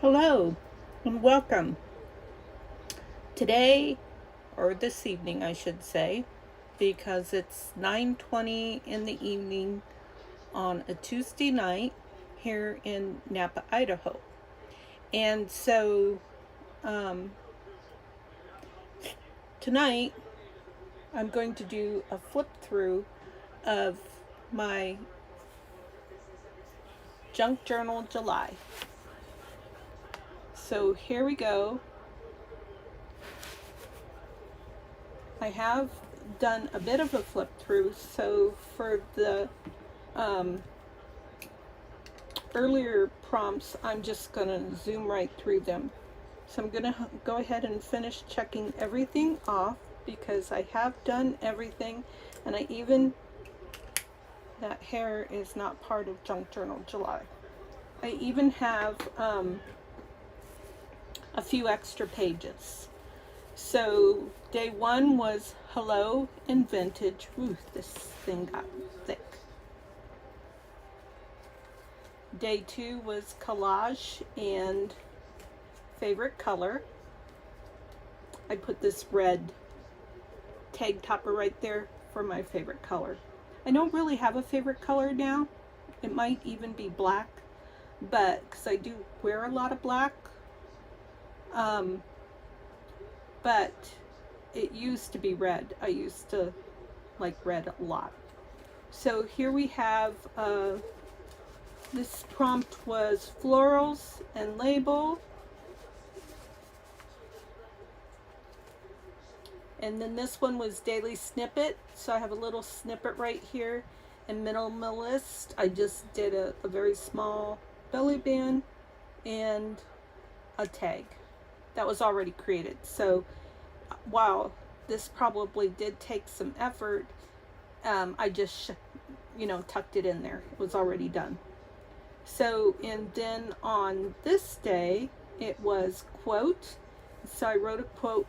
Hello and welcome. Today, or this evening I should say, because it's 9:20 in the evening on a Tuesday night here in Napa, Idaho. And so um, tonight I'm going to do a flip through of my Junk Journal July. So here we go. I have done a bit of a flip through, so for the earlier prompts, I'm just going to zoom right through them. So I'm going to go ahead and finish checking everything off because I have done everything, and that hair is not part of Junk Journal July. I even have a few extra pages. So day one was hello and vintage. Ooh, this thing got thick. Day two was collage and favorite color. I put this red tag topper right there for my favorite color. I don't really have a favorite color now. It might even be black, but because I do wear a lot of black. But it used to be red. I used to like red a lot. So here we have this prompt was florals and label. And then this one was daily snippet. So I have a little snippet right here. And minimalist, I just did a very small belly band and a tag that was already created. So while this probably did take some effort, I just tucked it in there. It was already done. So, and then on this day it was quote. So I wrote a quote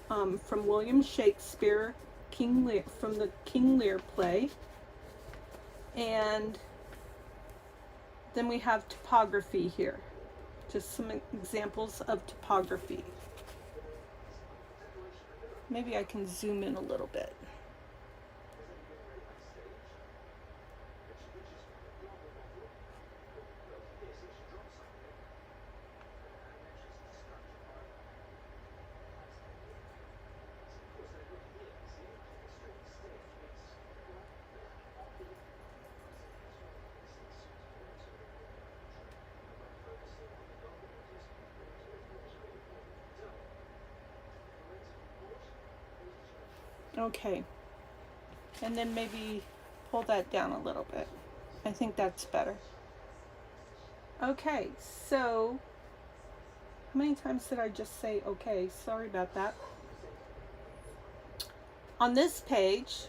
from William Shakespeare, King Lear, from the King Lear play. And then we have topography here, just some examples of topography. Maybe I can zoom in a little bit. Okay, and then maybe pull that down a little bit. I think that's better. Okay, so how many times did I just say okay? Sorry about that. On this page,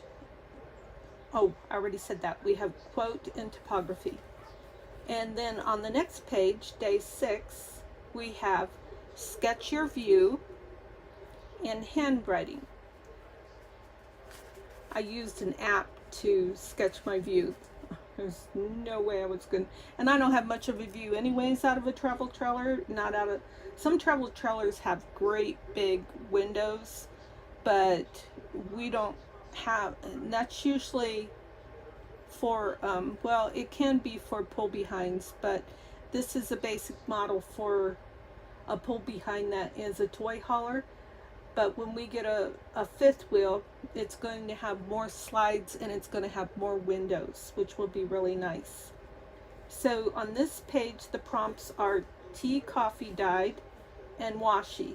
oh, I already said that. We have quote and topography. And then on the next page, day 6, we have sketch your view and handwriting. I used an app to sketch my view. There's no way I was good. And I don't have much of a view anyways out of a travel trailer. Not out of, some travel trailers have great big windows, but we don't have, and that's usually for, well, it can be for pull behinds, but this is a basic model for a pull behind that is a toy hauler. But when we get a fifth wheel, it's going to have more slides and it's going to have more windows, which will be really nice. So on this page, the prompts are tea, coffee dyed, and washi.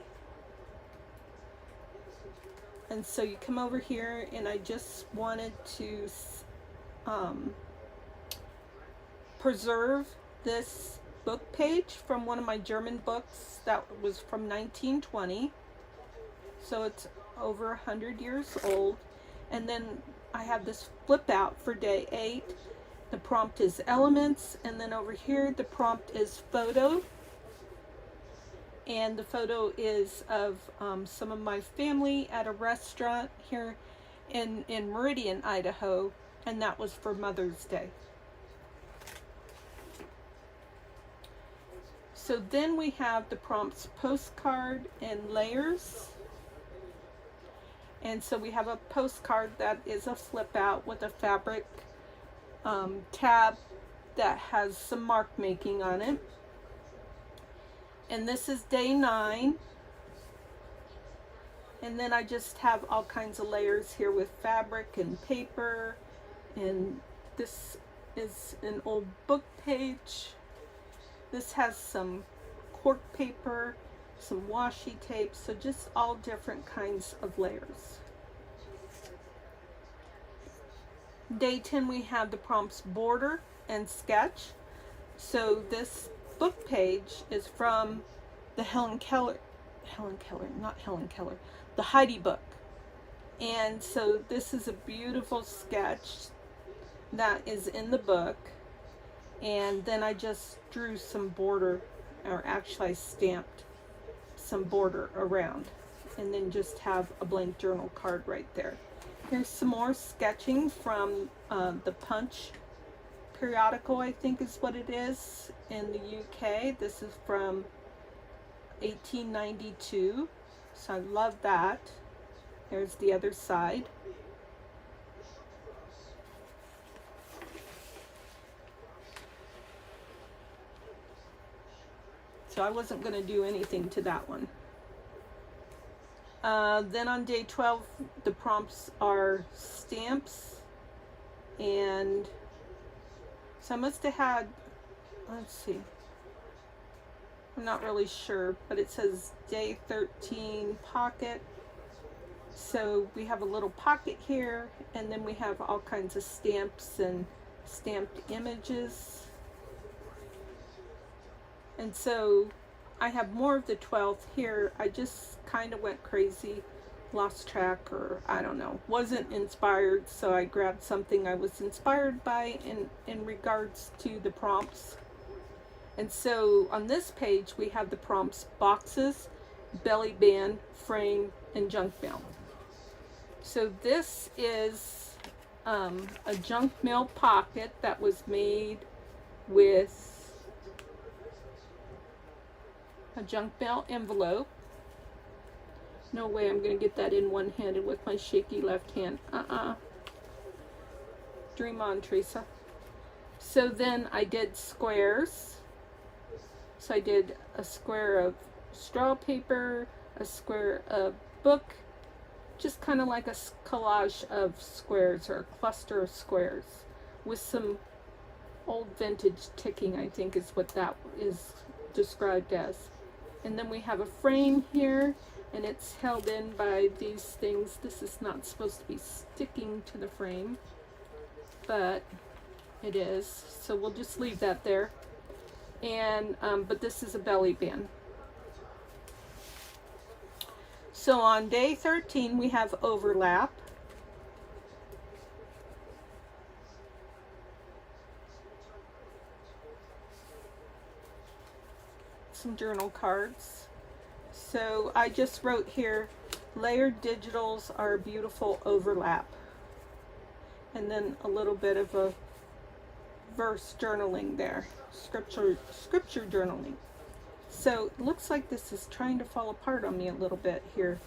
And so you come over here, and I just wanted to preserve this book page from one of my German books that was from 1920. So it's over 100 years old. And then I have this flip out for day 8. The prompt is elements, and then over here the prompt is photo. And the photo is of some of my family at a restaurant here in Meridian, Idaho, and that was for Mother's Day. So then we have the prompts postcard and layers. And so we have a postcard that is a flip out with a fabric tab that has some mark making on it. And this is day 9. And then I just have all kinds of layers here with fabric and paper. And this is an old book page. This has some cork paper, some washi tape, so just all different kinds of layers. Day 10 we have the prompts border and sketch. So this book page is from the the Heidi book. And so this is a beautiful sketch that is in the book. And then I just drew some border, or actually I stamped some border around, and then just have a blank journal card right there. Here's some more sketching from the Punch periodical, I think is what it is, in the UK. This is from 1892, so I love that. There's the other side. So I wasn't going to do anything to that one. Then on day 12, the prompts are stamps. And so I must have had, let's see, I'm not really sure, but it says day 13 pocket. So we have a little pocket here, and then we have all kinds of stamps and stamped images. And so I have more of the 12th here. I just kind of went crazy, lost track, or I don't know, wasn't inspired, so I grabbed something I was inspired by in regards to the prompts. And so on this page we have the prompts boxes, belly band, frame, and junk mail. So this is a junk mail pocket that was made with a junk mail envelope. No way I'm going to get that in one-handed with my shaky left hand. Dream on, Teresa. So then I did squares. So I did a square of straw paper, a square of book, just kind of like a collage of squares, or a cluster of squares with some old vintage ticking, I think is what that is described as. And then we have a frame here, and it's held in by these things. This is not supposed to be sticking to the frame, but it is. So we'll just leave that there. And but this is a belly band. So on day 13 we have overlap. Some journal cards. So I just wrote here, layered digitals are a beautiful overlap. And then a little bit of a verse journaling there, scripture journaling. So it looks like this is trying to fall apart on me a little bit here.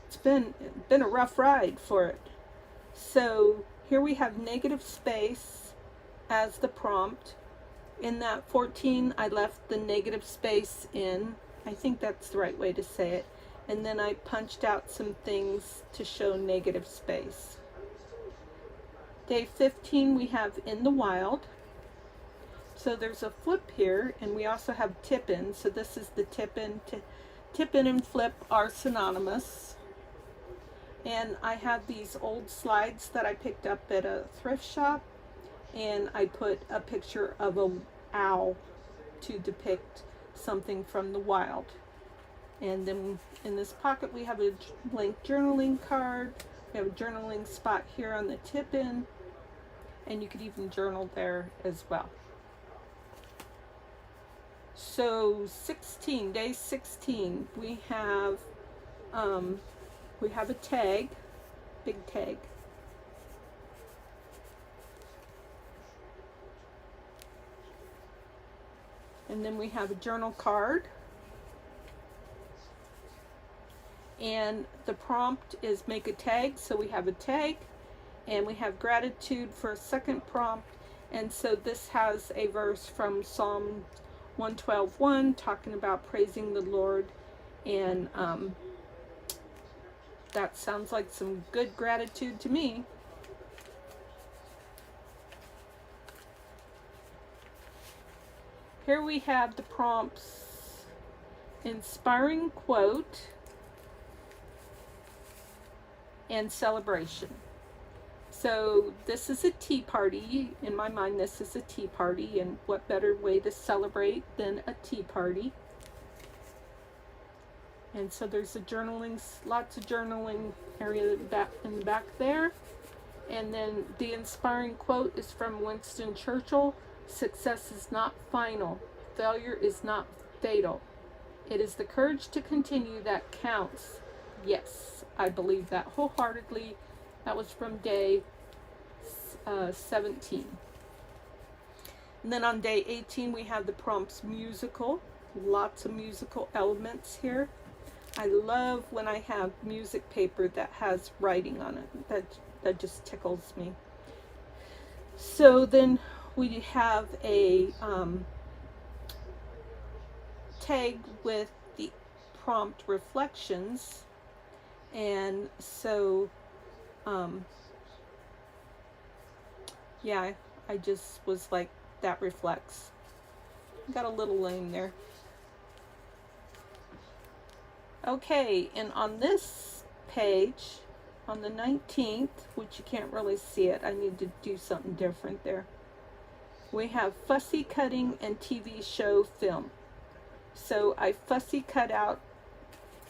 It's been a rough ride for it. So here we have negative space as the prompt. In that 14, I left the negative space in. I think that's the right way to say it. And then I punched out some things to show negative space. Day 15, we have in the wild. So there's a flip here, and we also have tip in. So this is the tip in. Tip in and flip are synonymous. And I have these old slides that I picked up at a thrift shop. And I put a picture of an owl to depict something from the wild. And then in this pocket we have a blank journaling card. We have a journaling spot here on the tip in, and you could even journal there as well. So 16, day 16, we have a tag, big tag. And then we have a journal card. And the prompt is make a tag. So we have a tag, and we have gratitude for a second prompt. And so this has a verse from Psalm 112:1 talking about praising the Lord. And that sounds like some good gratitude to me. Here we have the prompts: inspiring quote and celebration. So this is a tea party. In my mind, this is a tea party, and what better way to celebrate than a tea party? And so there's a journaling, lots of journaling area back in the back there. And then the inspiring quote is from Winston Churchill: "Success is not final. Failure is not fatal. It is the courage to continue that counts." Yes, I believe that wholeheartedly. That was from day 17. And then on day 18, we have the prompts musical. Lots of musical elements here. I love when I have music paper that has writing on it. That just tickles me. So then we have a tag with the prompt reflections. And so yeah, I just was like, that reflects. Got a little lame there. Okay, and on this page, on the 19th, which you can't really see it, I need to do something different there. We have fussy cutting and TV show film. So I fussy cut out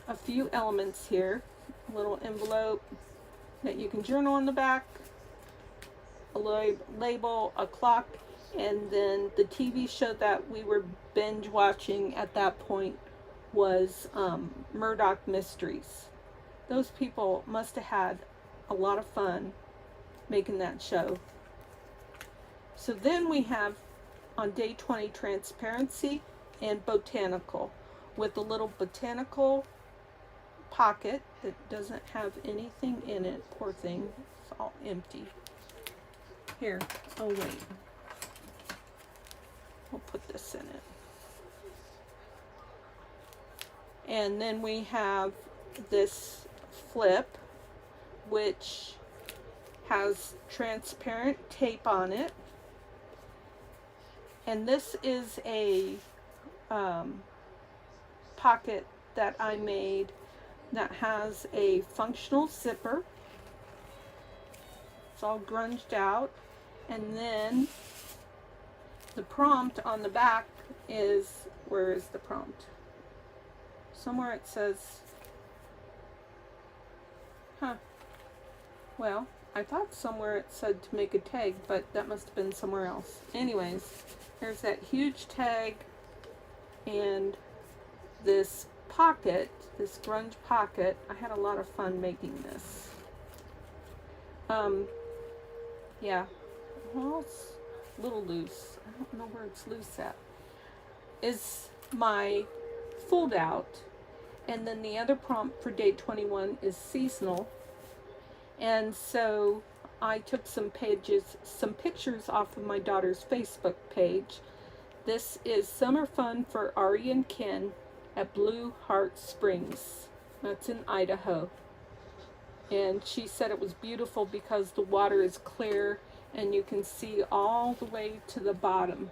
a few elements here. A little envelope that you can journal on the back, a label, a clock, and then the TV show that we were binge watching at that point was Murdoch Mysteries. Those people must have had a lot of fun making that show. So then we have on day 20 transparency and botanical, with a little botanical pocket that doesn't have anything in it. Poor thing, it's all empty. Here, oh wait, we'll put this in it. And then we have this flip, which has transparent tape on it. And this is a pocket that I made that has a functional zipper. It's all grunged out. And then the prompt on the back is, where is the prompt? Somewhere it says, well, I thought somewhere it said to make a tag, but that must have been somewhere else. Anyways, there's that huge tag and this pocket, this grunge pocket. I had a lot of fun making this. Yeah, well, it's a little loose. I don't know where it's loose at. Is my fold out. And then the other prompt for day 21 is seasonal. And so I took some pictures off of my daughter's Facebook page. This is summer fun for Ari and Ken at Blue Heart Springs. That's in Idaho. And she said it was beautiful because the water is clear and you can see all the way to the bottom.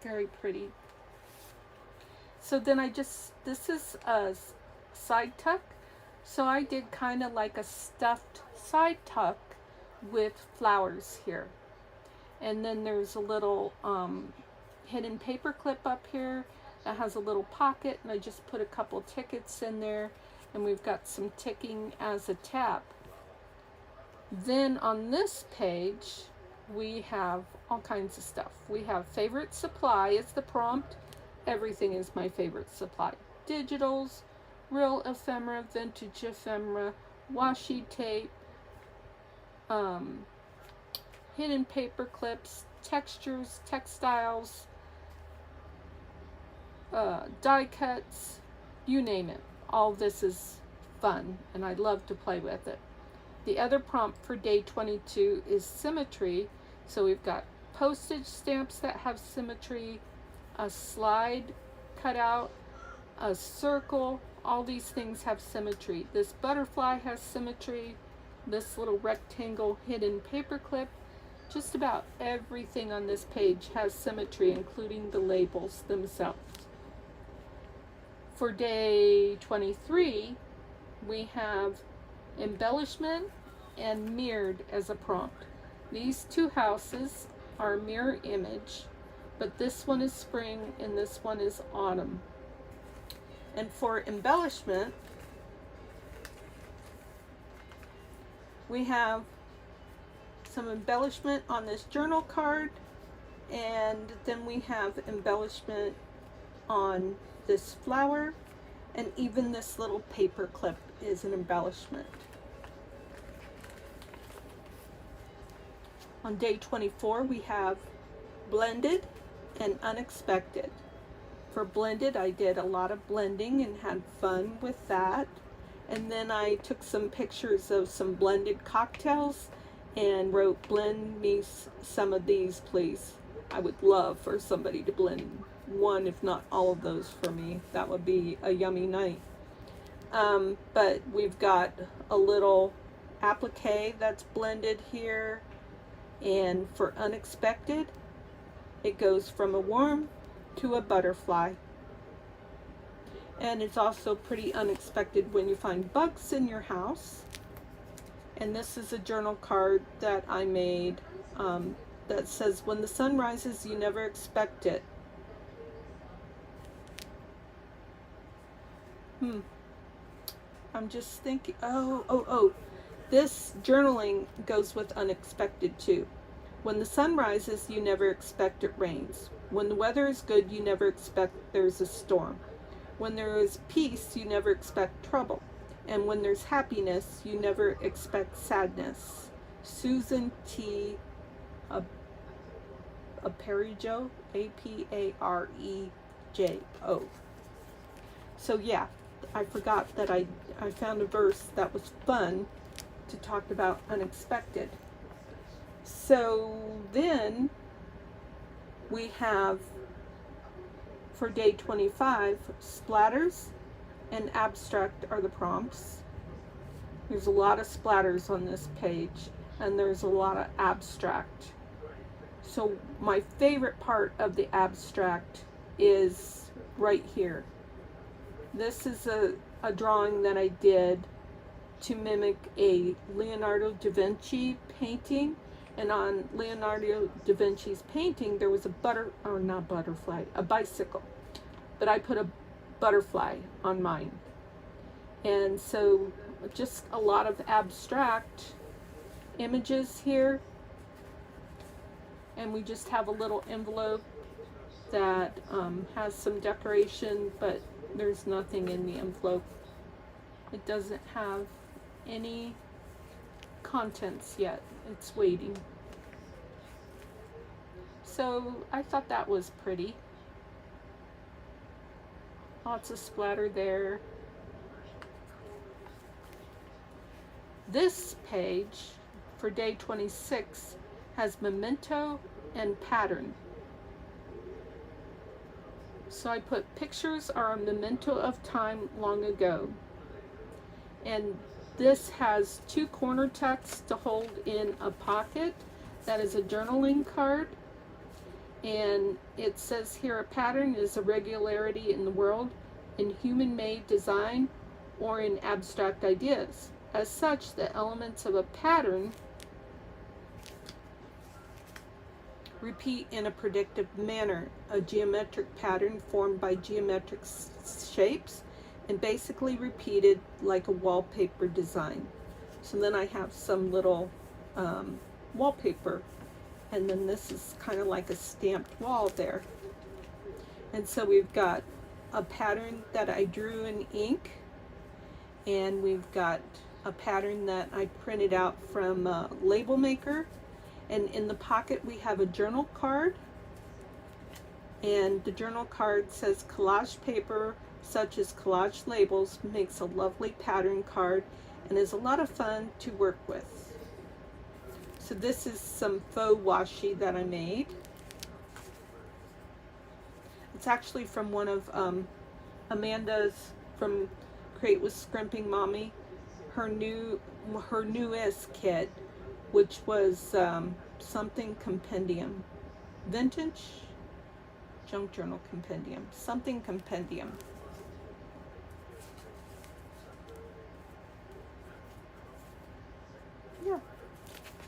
Very pretty. So then this is a side tuck. So I did kind of like a stuffed side tuck with flowers here. And then there's a little hidden paper clip up here that has a little pocket, and I just put a couple tickets in there, and we've got some ticking as a tab. Then on this page, we have all kinds of stuff. We have favorite supply is the prompt. Everything is my favorite supply. Digitals, real ephemera, vintage ephemera, washi tape, hidden paper clips, textures, textiles, die cuts, you name it. All this is fun, and I love to play with it. The other prompt for day 22 is symmetry. So we've got postage stamps that have symmetry, a slide cutout, a circle. All these things have symmetry. This butterfly has symmetry. This little rectangle hidden paperclip. Just about everything on this page has symmetry, including the labels themselves. For day 23, we have embellishment and mirrored as a prompt. These two houses are mirror image, but this one is spring and this one is autumn. And for embellishment, we have some embellishment on this journal card, and then we have embellishment on this flower, and even this little paper clip is an embellishment. On day 24, we have blended and unexpected. For blended, I did a lot of blending and had fun with that. And then I took some pictures of some blended cocktails and wrote, blend me some of these, please. I would love for somebody to blend one, if not all of those for me. That would be a yummy night. But we've got a little applique that's blended here. And for unexpected, it goes from a worm to a butterfly. And it's also pretty unexpected when you find bugs in your house. And this is a journal card that I made that says, when the sun rises, you never expect it. I'm just thinking, this journaling goes with unexpected too. When the sun rises, you never expect it rains. When the weather is good, you never expect there's a storm. When there is peace, you never expect trouble. And when there's happiness, you never expect sadness. Susan T. Aparejo, A-P-A-R-E-J-O. So yeah, I forgot that I found a verse that was fun to talk about unexpected. So then we have, for day 25, splatters and abstract are the prompts. There's a lot of splatters on this page, and there's a lot of abstract. So my favorite part of the abstract is right here. This is a drawing that I did to mimic a Leonardo da Vinci painting. And on Leonardo da Vinci's painting, there was a bicycle. But I put a butterfly on mine. And so just a lot of abstract images here. And we just have a little envelope that has some decoration, but there's nothing in the envelope. It doesn't have any contents yet. It's waiting. So I thought that was pretty. Lots of splatter there. This page for day 26 has memento and pattern. So I put pictures are a memento of time long ago. And this has two corner tucks to hold in a pocket. That is a journaling card. And it says here, a pattern is a regularity in the world, in human-made design, or in abstract ideas. As such, the elements of a pattern repeat in a predictive manner, a geometric pattern formed by geometric shapes and basically repeated like a wallpaper design. So then I have some little wallpaper, and then this is kind of like a stamped wall there. And so we've got a pattern that I drew in ink, and we've got a pattern that I printed out from a label maker, And in the pocket we have a journal card, and the journal card says collage paper such as collage labels makes a lovely pattern card and is a lot of fun to work with. So this is some faux washi that I made. It's actually from one of Amanda's, from Create with Scrimping Mommy, her newest kit, which was something compendium, vintage junk journal compendium, something compendium. Yeah.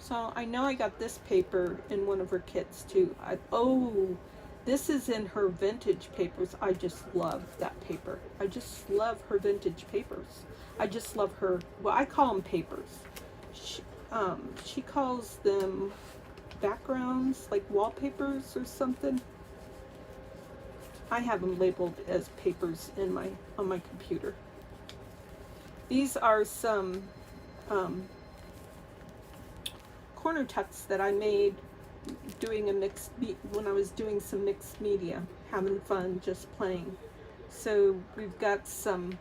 So I know I got this paper in one of her kits too. Oh, this is in her vintage papers. I just love that paper. I just love her vintage papers. I just love her, well, I call them papers. She calls them backgrounds, like wallpapers or something. I have them labeled as papers in on my computer. These are some corner tucks that I made doing when I was doing some mixed media, having fun, just playing. So we've got some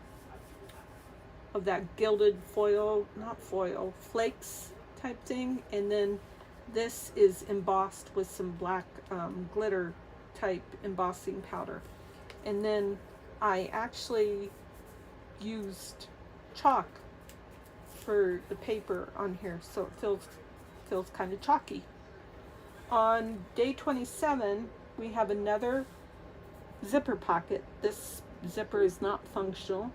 of that gilded foil, not foil, flakes type thing, and then this is embossed with some black glitter type embossing powder. And then I actually used chalk for the paper on here, so it feels kind of chalky. On day 27, we have another zipper pocket. This zipper is not functional,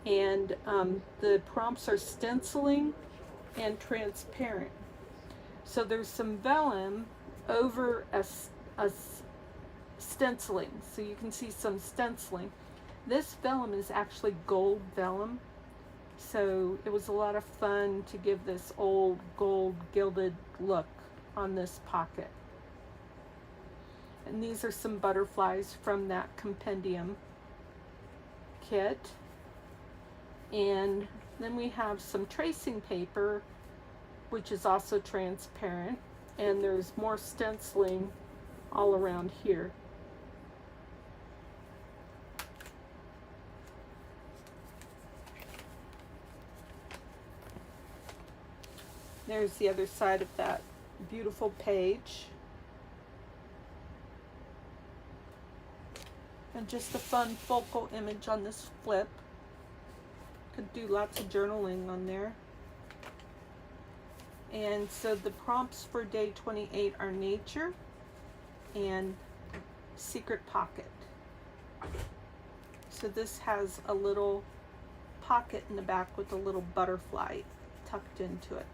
and the prompts are stenciling and transparent. So there's some vellum over a stenciling, so you can see some stenciling. This vellum is actually gold vellum, so it was a lot of fun to give this old gold gilded look on this pocket. And these are some butterflies from that compendium kit. And then we have some tracing paper, which is also transparent, and there's more stenciling all around here. There's the other side of that beautiful page. And just a fun focal image on this flip. Could do lots of journaling on there. And so the prompts for day 28 are nature and secret pocket. So this has a little pocket in the back with a little butterfly tucked into it.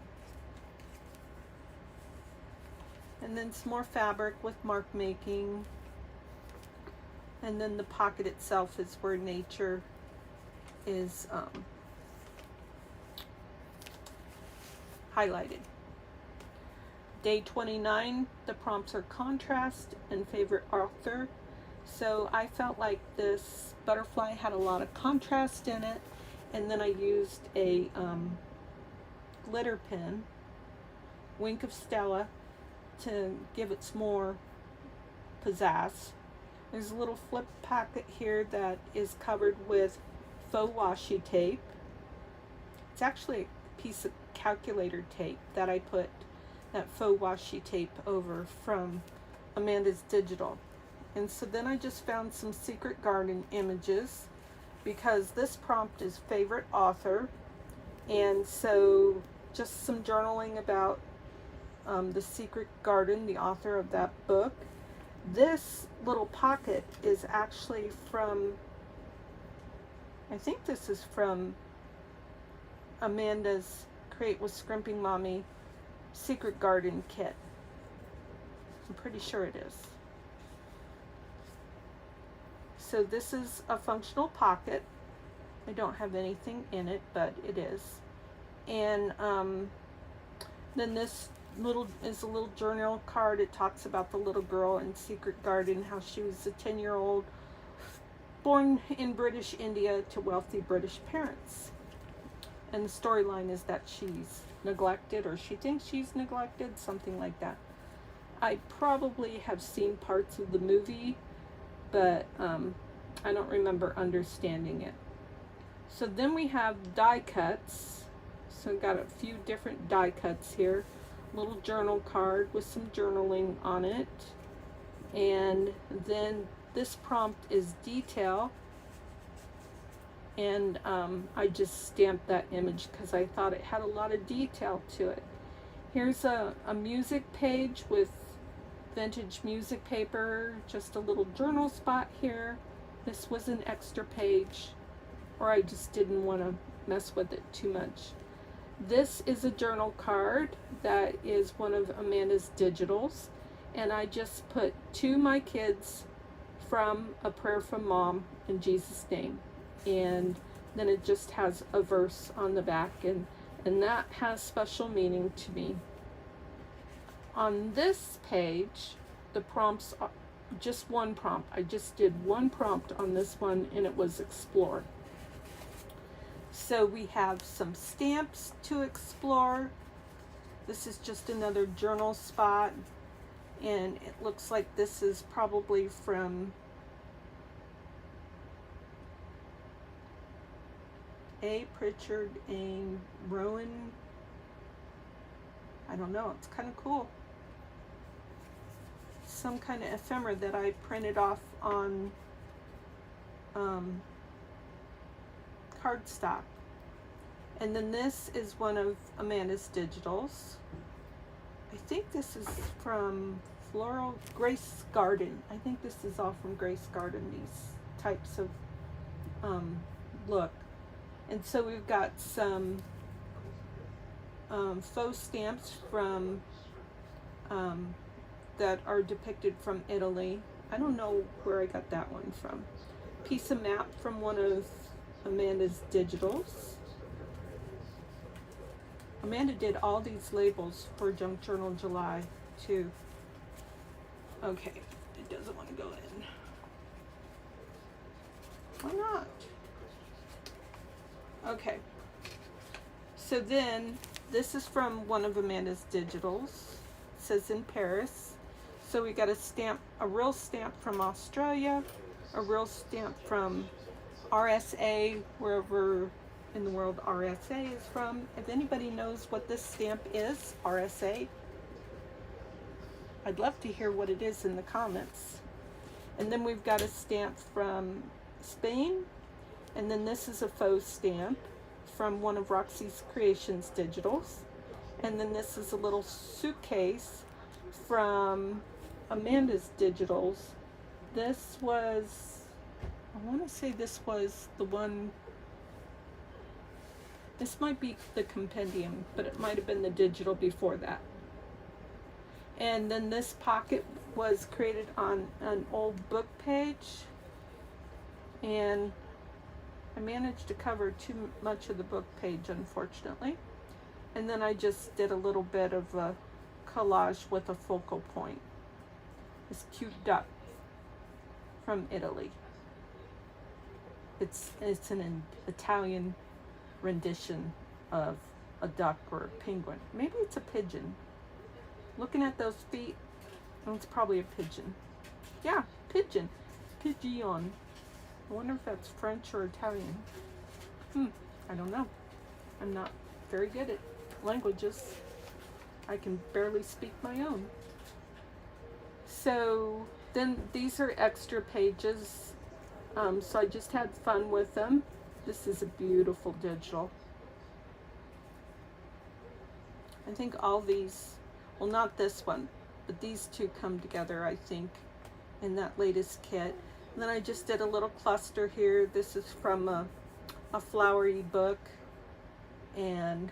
And then some more fabric with mark making. And then the pocket itself is where nature is highlighted. Day 29, the prompts are contrast and favorite author. So I felt like this butterfly had a lot of contrast in it. And then I used a glitter pen, Wink of Stella, to give it some more pizzazz. There's a little flip pocket here that is covered with faux washi tape. It's actually a piece of calculator tape that I put that faux washi tape over from Amanda's Digital. And so then I just found some Secret Garden images because this prompt is favorite author, and so just some journaling about the Secret Garden, the author of that book. This little pocket is actually from, I think this is from Amanda's Create with Scrimping Mommy Secret Garden kit. I'm pretty sure it is. So this is a functional pocket. I don't have anything in it, but it is. And then this is a little journal card. It talks about the little girl in Secret Garden, how she was a 10-year-old born in British India to wealthy British parents. And the storyline is that she's neglected, or she thinks she's neglected, something like that. I probably have seen parts of the movie, but I don't remember understanding it. So then we have die cuts. So I've got a few different die cuts here. Little journal card with some journaling on it. And then this prompt is detail. And I just stamped that image because I thought it had a lot of detail to it. Here's a music page with vintage music paper, just a little journal spot here. This was an extra page, or I just didn't want to mess with it too much. This is a journal card that is one of Amanda's digitals, and I just put to my kids from A Prayer from Mom in Jesus' name. And then it just has a verse on the back, and that has special meaning to me. On this page, the prompts are just one prompt. I just did one prompt on this one, and it was explore. So we have some stamps to explore. This is just another journal spot, and it looks like this is probably from A. Pritchard and Rowan. I don't know, it's kind of cool. Some kind of ephemera that I printed off on cardstock. And then this is one of Amanda's digitals. I think this is from Grace Garden. I think this is all from Grace Garden, these types of look. And so we've got some faux stamps from that are depicted from Italy. I don't know where I got that one from. Piece of map from one of Amanda's digitals. Amanda did all these labels for Junk Journal July too. Okay, it doesn't want to go in. Why not? Okay. So then, this is from one of Amanda's digitals. It says in Paris. So we got a stamp, a real stamp from Australia, a real stamp from RSA, wherever in the world RSA is from. If anybody knows what this stamp is, RSA, I'd love to hear what it is in the comments. And then we've got a stamp from Spain, and then this is a faux stamp from one of Roxy's Creations digitals. And then this is a little suitcase from Amanda's digitals. This was, I want to say this was the one, this might be the compendium, but it might have been the digital before that. And then this pocket was created on an old book page, and I managed to cover too much of the book page, unfortunately. And then I just did a little bit of a collage with a focal point. This cute duck from Italy. It's an Italian rendition of a duck or a penguin. Maybe it's a pigeon. Looking at those feet, it's probably a pigeon. Yeah, pigeon. Pigeon. I wonder if that's French or Italian. I don't know. I'm not very good at languages. I can barely speak my own. So then these are extra pages. So I just had fun with them. This is a beautiful digital. I think all these, well, not this one, but these two come together, I think, in that latest kit. And then I just did a little cluster here. This is from a flowery book. And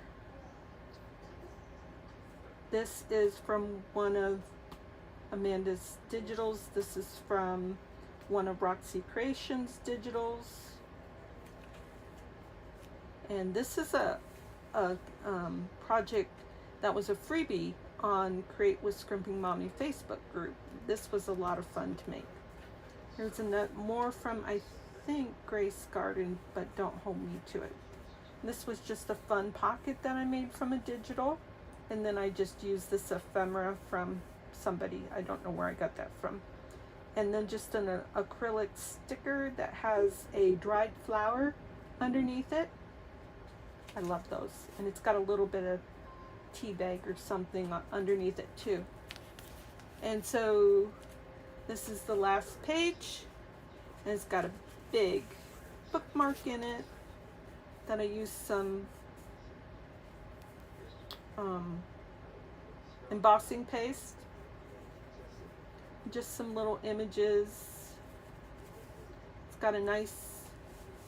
this is from one of Amanda's digitals. This is from one of Roxy Creations digitals. And this is a project that was a freebie on Create with Scrimping Mommy Facebook group. This was a lot of fun to make. Here's more from, I think, Grace Garden, but don't hold me to it. This was just a fun pocket that I made from a digital. And then I just used this ephemera from somebody. I don't know where I got that from. And then just an acrylic sticker that has a dried flower underneath it. I love those. And it's got a little bit of tea bag or something underneath it too. And so this is the last page. And it's got a big bookmark in it that I used some embossing paste. Just some little images. It's got a nice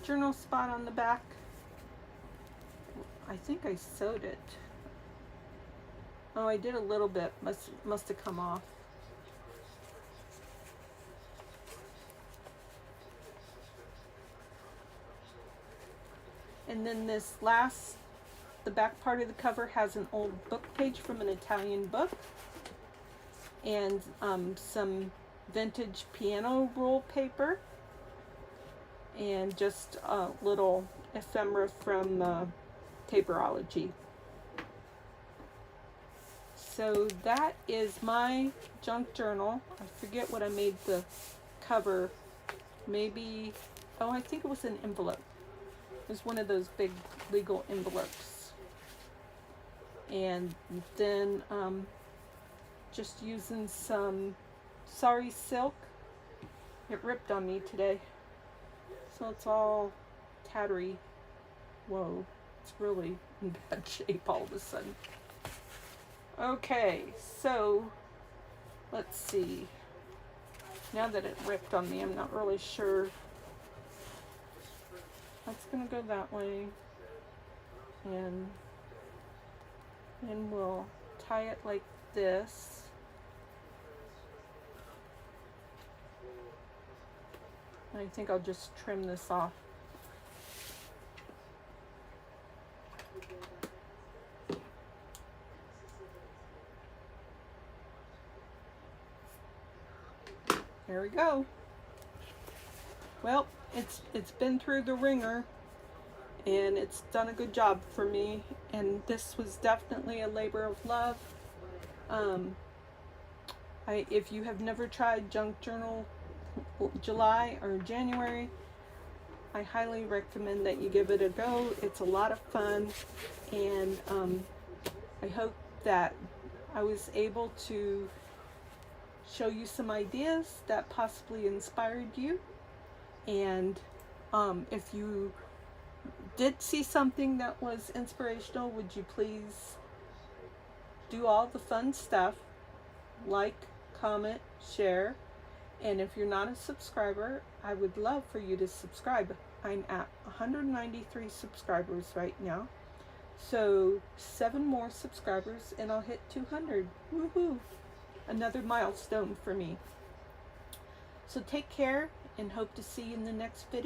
journal spot on the back. I think I sewed it. Oh, I did a little bit. Must have come off. And then this last, the back part of the cover has an old book page from an Italian book. And some vintage piano roll paper. And just a little ephemera from Paperology. So that is my junk journal. I forget what I made the cover. Maybe, oh, I think it was an envelope. It was one of those big legal envelopes. And then just using some Sari silk. It ripped on me today. So it's all tattery. Whoa, it's really in bad shape all of a sudden. Okay, so let's see. Now that it ripped on me, I'm not really sure. That's gonna go that way. And then we'll tie it like this. I think I'll just trim this off. There we go. Well, it's been through the ringer, and it's done a good job for me, and this was definitely a labor of love. If you have never tried Junk Journal July or January, I highly recommend that you give it a go. It's a lot of fun, and I hope that I was able to show you some ideas that possibly inspired you. And if you did see something that was inspirational, would you please do all the fun stuff, like, comment, share. And if you're not a subscriber, I would love for you to subscribe. I'm at 193 subscribers right now. So 7 more subscribers and I'll hit 200. Woohoo! Another milestone for me. So take care and hope to see you in the next video.